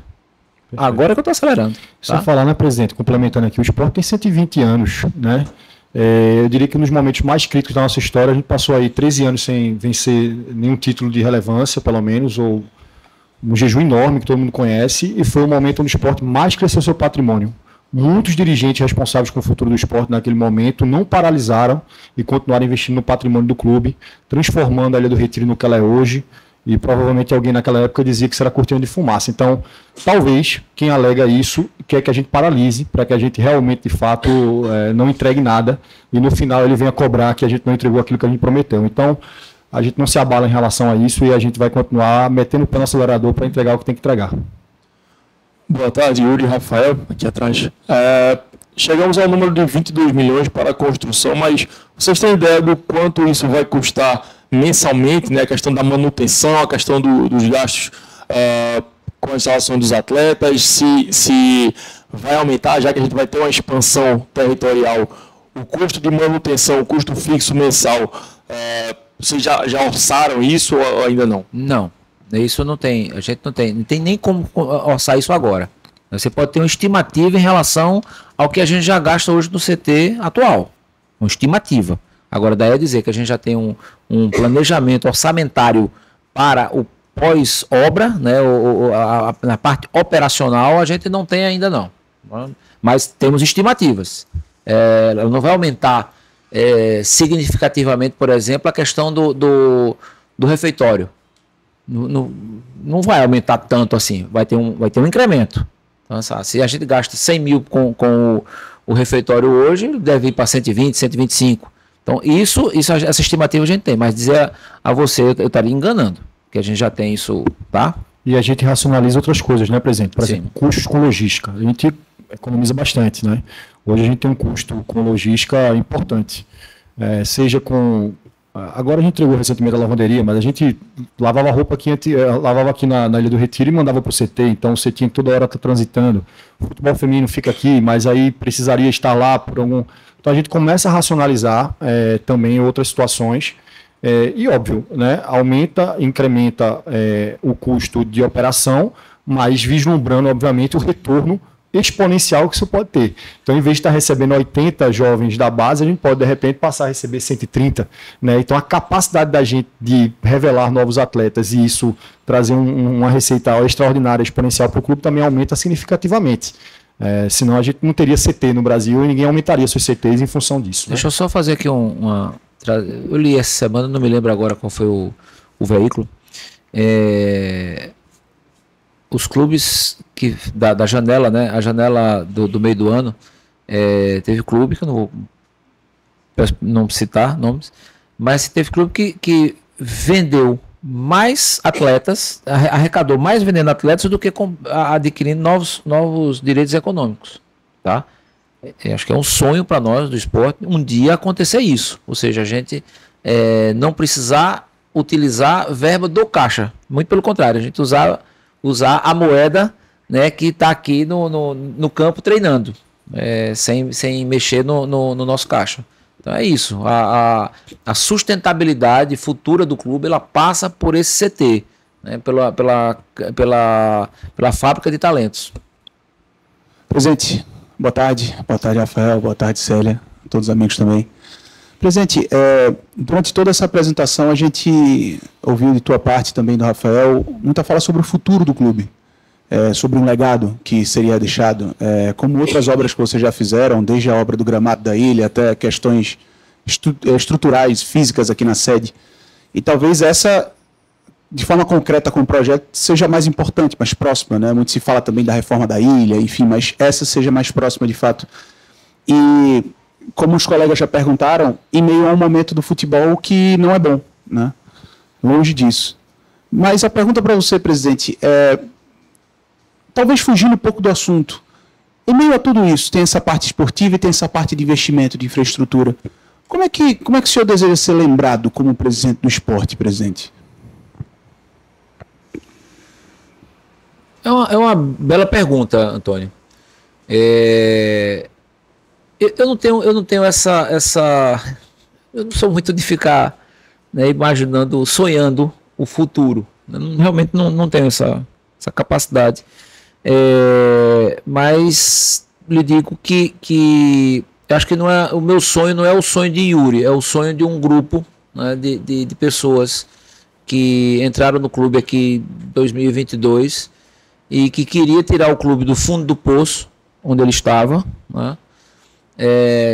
Perfeito. Agora é que eu estou acelerando. Só falar, né, presidente, complementando aqui, o esporte tem 120 anos, né? Eu diria que nos momentos mais críticos da nossa história, a gente passou aí 13 anos sem vencer nenhum título de relevância, pelo menos, ou um jejum enorme que todo mundo conhece, e foi o momento onde o esporte mais cresceu seu patrimônio. Muitos dirigentes responsáveis com o futuro do esporte naquele momento não paralisaram e continuaram investindo no patrimônio do clube, transformando a Ilha do Retiro no que ela é hoje, e provavelmente alguém naquela época dizia que será cortina de fumaça. Então, talvez quem alega isso quer que a gente paralise, para que a gente realmente, de fato, não entregue nada, e no final ele venha cobrar que a gente não entregou aquilo que a gente prometeu. Então, a gente não se abala em relação a isso e a gente vai continuar metendo o pé no acelerador para entregar o que tem que entregar. Boa tarde, Yuri e Rafael, aqui atrás. Chegamos ao número de 22 milhões para a construção, mas vocês têm ideia do quanto isso vai custar mensalmente, né? A questão da manutenção, a questão dos gastos com a instalação dos atletas, se vai aumentar, já que a gente vai ter uma expansão territorial, o custo de manutenção, o custo fixo mensal, vocês já orçaram isso ou ainda não? Não. Isso não tem, a gente não tem nem como orçar isso agora. Você pode ter uma estimativa em relação ao que a gente já gasta hoje no CT atual. Uma estimativa. Agora, daí a dizer que a gente já tem um planejamento orçamentário para o pós-obra, né, na parte operacional, a gente não tem ainda não. Mas temos estimativas. Ela não vai aumentar significativamente, por exemplo, a questão do refeitório. Não vai aumentar tanto assim, vai ter um incremento. Então, se a gente gasta 100 mil com o refeitório hoje, deve ir para 120, 125. Então, essa estimativa a gente tem, mas dizer a você, eu estaria enganando, que a gente já tem isso, tá? E a gente racionaliza outras coisas, né, presidente? Por exemplo, custos com logística. A gente economiza bastante, né? Hoje a gente tem um custo com logística importante. Seja com... Agora a gente entregou recentemente a lavanderia, mas a gente lavava roupa aqui, lavava aqui na Ilha do Retiro e mandava para o CT, então o CT tinha toda hora está transitando. O futebol feminino fica aqui, mas aí precisaria estar lá por algum... Então a gente começa a racionalizar também outras situações e, óbvio, né, incrementa o custo de operação, mas vislumbrando, obviamente, o retorno exponencial que isso pode ter. Então, em vez de estar recebendo 80 jovens da base, a gente pode, de repente, passar a receber 130. Né? Então, a capacidade da gente de revelar novos atletas e isso trazer uma receita extraordinária, exponencial para o clube também aumenta significativamente. Senão, a gente não teria CT no Brasil e ninguém aumentaria seus CTs em função disso. Deixa eu só fazer aqui eu li essa semana, não me lembro agora qual foi o veículo. Os clubes da janela, né? A janela do meio do ano, teve clube, que eu não vou citar nomes, mas teve clube que vendeu mais atletas, arrecadou mais vendendo atletas do que adquirindo novos direitos econômicos. Tá? Acho que é um sonho para nós do esporte um dia acontecer isso. Ou seja, a gente não precisar utilizar verba do caixa. Muito pelo contrário, a gente usar a moeda, né, que está aqui no campo treinando, sem mexer no nosso caixa. Então é isso, a sustentabilidade futura do clube, ela passa por esse CT, né, pela fábrica de talentos. Presidente, Boa tarde, Rafael, boa tarde, Célia, todos os amigos também. Presidente, durante toda essa apresentação a gente ouviu de tua parte também do Rafael muita fala sobre o futuro do clube, sobre um legado que seria deixado, como outras obras que vocês já fizeram, desde a obra do gramado da ilha até questões estruturais, físicas aqui na sede. E talvez essa, de forma concreta com o projeto, seja mais importante, mais próxima, né? Muito se fala também da reforma da ilha, enfim, mas essa seja mais próxima de fato. E, como os colegas já perguntaram, em meio a um momento do futebol que não é bom, né? Longe disso. Mas a pergunta para você, presidente, talvez fugindo um pouco do assunto, em meio a tudo isso, tem essa parte esportiva e tem essa parte de investimento, de infraestrutura. Como é que o senhor deseja ser lembrado como presidente do esporte, presidente? É uma bela pergunta, Antônio. Eu não tenho essa. Eu não sou muito de ficar, né, imaginando, sonhando o futuro. Eu realmente não tenho essa capacidade. Mas lhe digo que eu acho que o meu sonho não é o sonho de Yuri, é o sonho de um grupo, né, de pessoas que entraram no clube aqui em 2022 e que queria tirar o clube do fundo do poço, onde ele estava, né?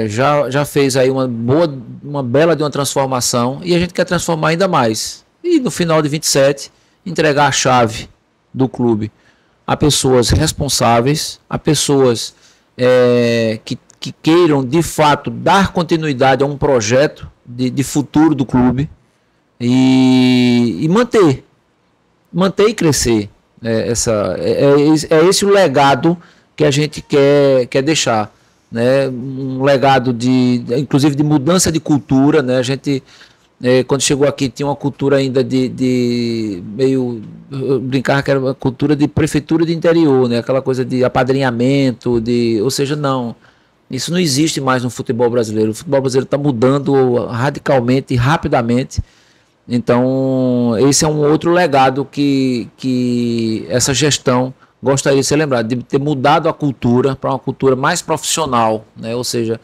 Já fez aí uma bela de uma transformação e a gente quer transformar ainda mais. E no final de 27, entregar a chave do clube a pessoas responsáveis, a pessoas que queiram de fato dar continuidade a um projeto de futuro do clube e manter e crescer. É esse o legado que a gente quer deixar, né? Um legado inclusive de mudança de cultura, né? A gente, quando chegou aqui, tinha uma cultura ainda de meio, brincar que era uma cultura de prefeitura de interior, né? Aquela coisa de apadrinhamento, ou seja, não, isso não existe mais no futebol brasileiro. O futebol brasileiro está mudando radicalmente e rapidamente. Então, esse é um outro legado que essa gestão gostaria de ser lembrada, de ter mudado a cultura para uma cultura mais profissional, né? Ou seja,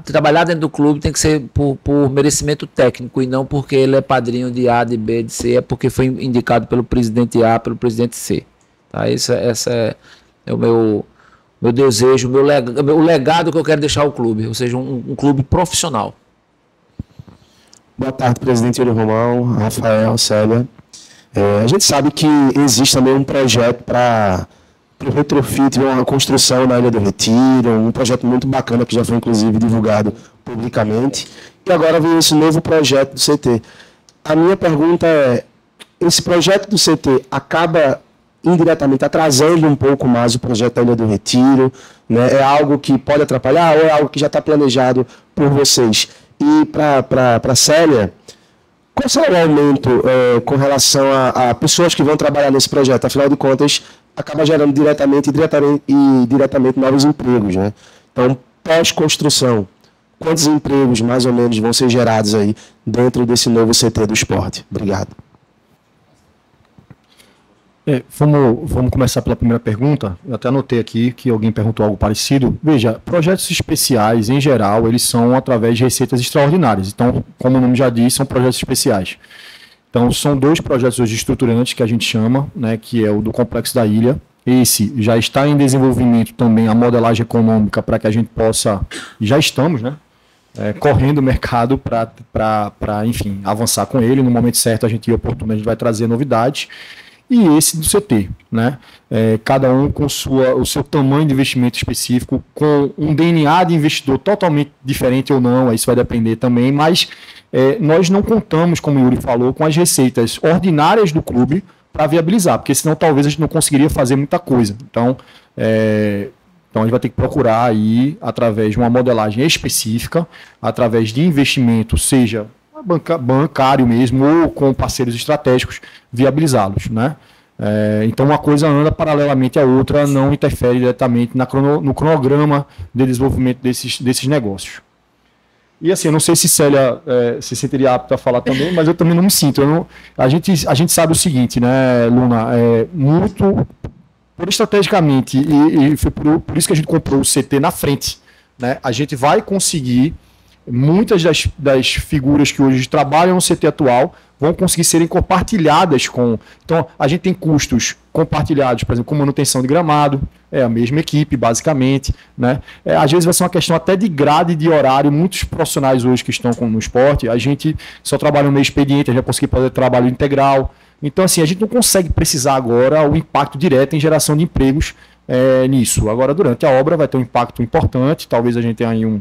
trabalhar dentro do clube tem que ser por merecimento técnico e não porque ele é padrinho de A, de B, de C, é porque foi indicado pelo presidente A, pelo presidente C. Tá? Esse é o meu desejo, o legado que eu quero deixar ao clube, ou seja, um clube profissional. Boa tarde, presidente Yuri Romão, Rafael, Célia. A gente sabe que existe também um projeto para o retrofit, uma construção na Ilha do Retiro, um projeto muito bacana que já foi inclusive divulgado publicamente. E agora vem esse novo projeto do CT. A minha pergunta é, esse projeto do CT acaba indiretamente atrasando um pouco mais o projeto da Ilha do Retiro, né? É algo que pode atrapalhar ou é algo que já está planejado por vocês? E para a Célia, qual será o aumento com relação a pessoas que vão trabalhar nesse projeto? Afinal de contas, acaba gerando diretamente novos empregos, né? Então, pós-construção, quantos empregos mais ou menos vão ser gerados aí dentro desse novo CT do esporte? Obrigado. Vamos começar pela primeira pergunta. Eu até anotei aqui que alguém perguntou algo parecido. Veja, projetos especiais, em geral, eles são através de receitas extraordinárias. Então, como o nome já diz, são projetos especiais. Então, são 2 projetos hoje estruturantes que a gente chama, né, que é o do Complexo da Ilha. Esse já está em desenvolvimento também a modelagem econômica para que a gente possa, já estamos, né, correndo o mercado para, enfim, avançar com ele. No momento certo, a gente oportunamente vai trazer novidades. E esse do CT, né? Cada um com o seu tamanho de investimento específico, com um DNA de investidor totalmente diferente ou não, isso vai depender também, mas nós não contamos, como o Yuri falou, com as receitas ordinárias do clube para viabilizar, porque senão talvez a gente não conseguiria fazer muita coisa. Então a gente vai ter que procurar aí, através de uma modelagem específica, através de investimento, seja bancário mesmo, ou com parceiros estratégicos, viabilizá-los, né? Então uma coisa anda paralelamente à outra, não interfere diretamente no cronograma de desenvolvimento desses negócios. E assim, eu não sei se Célia se sentiria apta a falar também, mas eu também não me sinto. A gente sabe o seguinte, né, Luna, muito por estrategicamente, e foi por isso que a gente comprou o CT na frente, né? A gente vai conseguir, muitas das figuras que hoje trabalham no CT atual vão conseguir serem compartilhadas com... Então, a gente tem custos compartilhados, por exemplo, com manutenção de gramado, é a mesma equipe, basicamente, né? Às vezes vai ser uma questão até de grade de horário. Muitos profissionais hoje que estão no esporte, a gente só trabalha no meio expediente, a gente vai conseguir fazer trabalho integral. Então, assim, a gente não consegue precisar agora o impacto direto em geração de empregos nisso. Agora, durante a obra vai ter um impacto importante, talvez a gente tenha aí um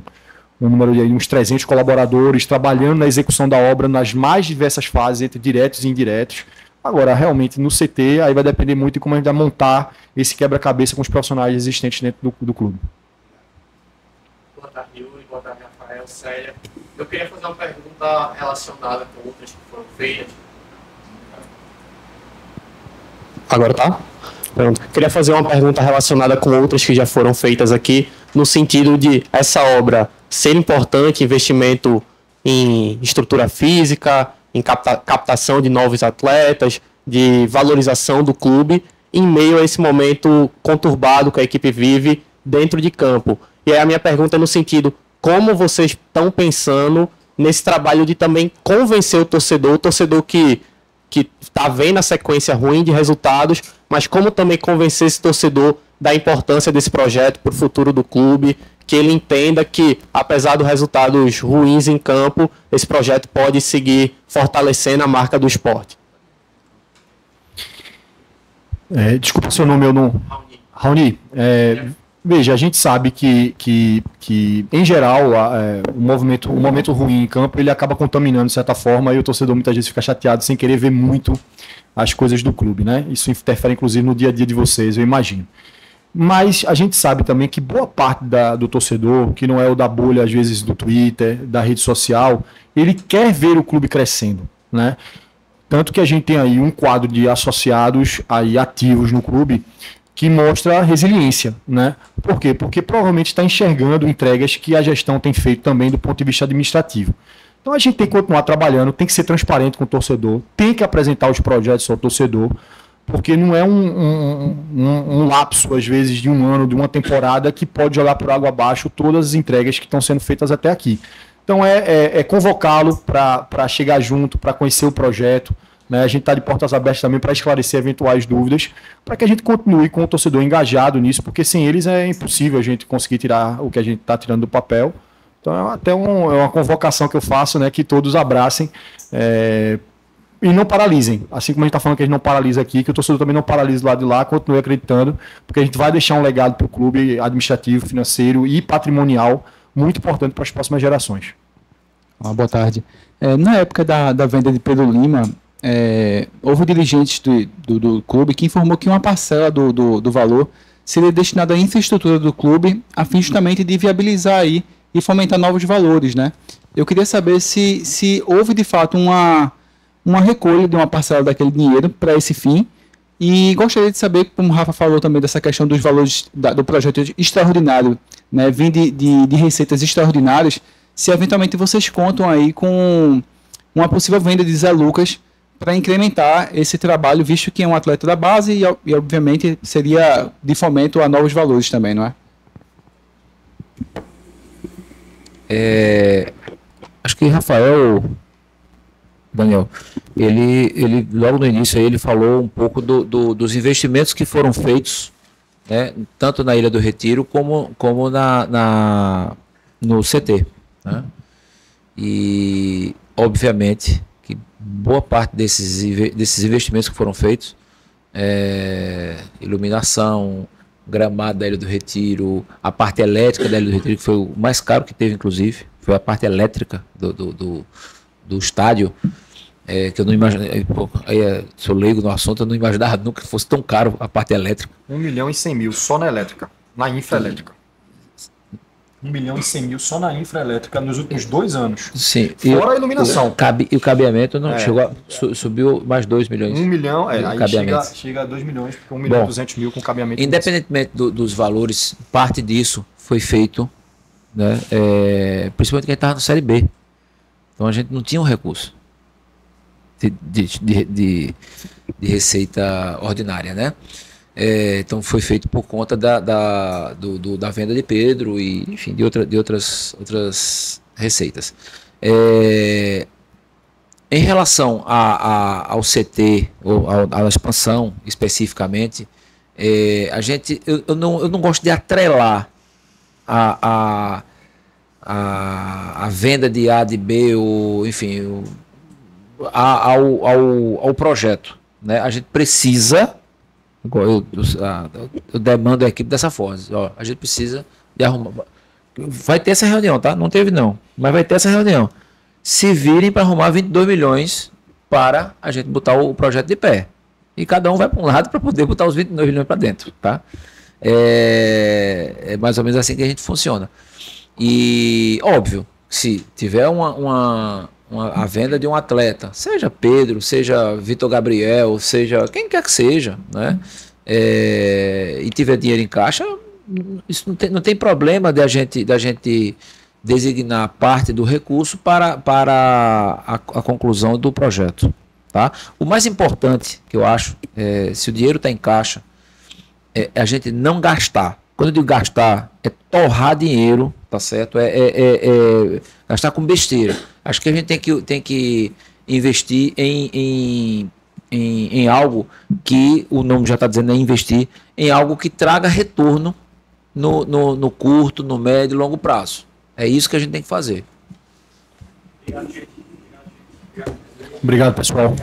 número de uns 300 colaboradores trabalhando na execução da obra nas mais diversas fases, entre diretos e indiretos. Agora, realmente, no CT, aí vai depender muito de como a gente vai montar esse quebra-cabeça com os profissionais existentes dentro do clube. Boa tarde, Yuri. Boa tarde, Rafael, Célia. Eu queria fazer uma pergunta relacionada com outras que foram feitas. Agora tá? Pronto. Queria fazer uma pergunta relacionada com outras que já foram feitas aqui, no sentido de essa obra ser importante, investimento em estrutura física, em captação de novos atletas, de valorização do clube, em meio a esse momento conturbado que a equipe vive dentro de campo. E aí a minha pergunta é no sentido, como vocês estão pensando nesse trabalho de também convencer o torcedor que está vendo a sequência ruim de resultados, mas como também convencer esse torcedor da importância desse projeto para o futuro do clube, que ele entenda que, apesar dos resultados ruins em campo, esse projeto pode seguir fortalecendo a marca do esporte. Desculpa seu nome, eu não... Raoni. Veja, a gente sabe que em geral, o momento ruim em campo, ele acaba contaminando de certa forma, e o torcedor muitas vezes fica chateado sem querer ver muito as coisas do clube, né? Isso interfere, inclusive, no dia a dia de vocês, eu imagino. Mas a gente sabe também que boa parte do torcedor, que não é o da bolha, às vezes, do Twitter, da rede social, ele quer ver o clube crescendo, né? Tanto que a gente tem aí um quadro de associados aí ativos no clube que mostra resiliência, né? Por quê? Porque provavelmente está enxergando entregas que a gestão tem feito também do ponto de vista administrativo. Então a gente tem que continuar trabalhando, tem que ser transparente com o torcedor, tem que apresentar os projetos ao torcedor, porque não é um lapso, às vezes, de um ano, de uma temporada, que pode jogar por água abaixo todas as entregas que estão sendo feitas até aqui. Então é convocá-lo para chegar junto, para conhecer o projeto, né? A gente está de portas abertas também para esclarecer eventuais dúvidas, para que a gente continue com o torcedor engajado nisso, porque sem eles é impossível a gente conseguir tirar o que a gente está tirando do papel. Então é uma convocação que eu faço, né, que todos abracem e não paralisem. Assim como a gente está falando que a gente não paralisa aqui, que o torcedor também não paralise do lado de lá, continue acreditando, porque a gente vai deixar um legado para o clube administrativo, financeiro e patrimonial muito importante para as próximas gerações. Boa tarde. Na época da venda de Pedro Lima, houve dirigentes do clube que informou que uma parcela do valor seria destinada à infraestrutura do clube, a fim justamente de viabilizar aí e fomentar novos valores, né? Eu queria saber se houve de fato uma recolha de uma parcela daquele dinheiro para esse fim, e gostaria de saber, como o Rafa falou também, dessa questão dos valores do projeto extraordinário, né, vindo de receitas extraordinárias, se eventualmente vocês contam aí com uma possível venda de Zé Lucas para incrementar esse trabalho, visto que é um atleta da base e obviamente seria de fomento a novos valores também, não é? Acho que Daniel, ele logo no início aí, ele falou um pouco dos investimentos que foram feitos, né, tanto na Ilha do Retiro como no CT, né? E obviamente que boa parte desses investimentos que foram feitos, iluminação, gramado da Ilha do Retiro, a parte elétrica da Ilha do Retiro, que foi o mais caro que teve, inclusive, foi a parte elétrica do estádio, que eu não imaginei, sou leigo no assunto, eu não imaginava nunca que fosse tão caro a parte elétrica. 1.100.000 só na elétrica, na infraelétrica. 1.100.000 só na infraelétrica nos últimos 2 anos. Sim. Fora a iluminação. E o cabeamento não chegou subiu mais 2 milhões. 1 milhão, aí cabeamento. chega a 2 milhões, porque 1.200.000 com cabeamento. Independentemente dos valores, parte disso foi feito, né, principalmente quem estava na Série B. Então a gente não tinha um recurso de receita ordinária, né? Então foi feito por conta da venda de Pedro e, enfim, de outras receitas. Em relação ao CT, ou à expansão especificamente, eu não gosto de atrelar a venda de A, de B, ou, enfim, ao projeto, né? A gente precisa, eu demando a equipe dessa forma, ó, a gente precisa de arrumar. Vai ter essa reunião, tá? Não teve não, mas vai ter essa reunião. Se virem para arrumar 22 milhões para a gente botar o projeto de pé. E cada um vai para um lado para poder botar os 22 milhões para dentro, tá? É mais ou menos assim que a gente funciona. E, óbvio, se tiver a venda de um atleta, seja Pedro, seja Vitor Gabriel, seja quem quer que seja, né? E tiver dinheiro em caixa, isso não tem problema de a gente designar parte do recurso para a conclusão do projeto, tá? O mais importante que eu acho, se o dinheiro está em caixa, é a gente não gastar. Quando eu digo gastar, é torrar dinheiro, tá certo? Gastar com besteira. Acho que a gente tem que investir em algo que, o nome já está dizendo, é investir em algo que traga retorno no curto, no médio e longo prazo. É isso que a gente tem que fazer. Obrigado, pessoal.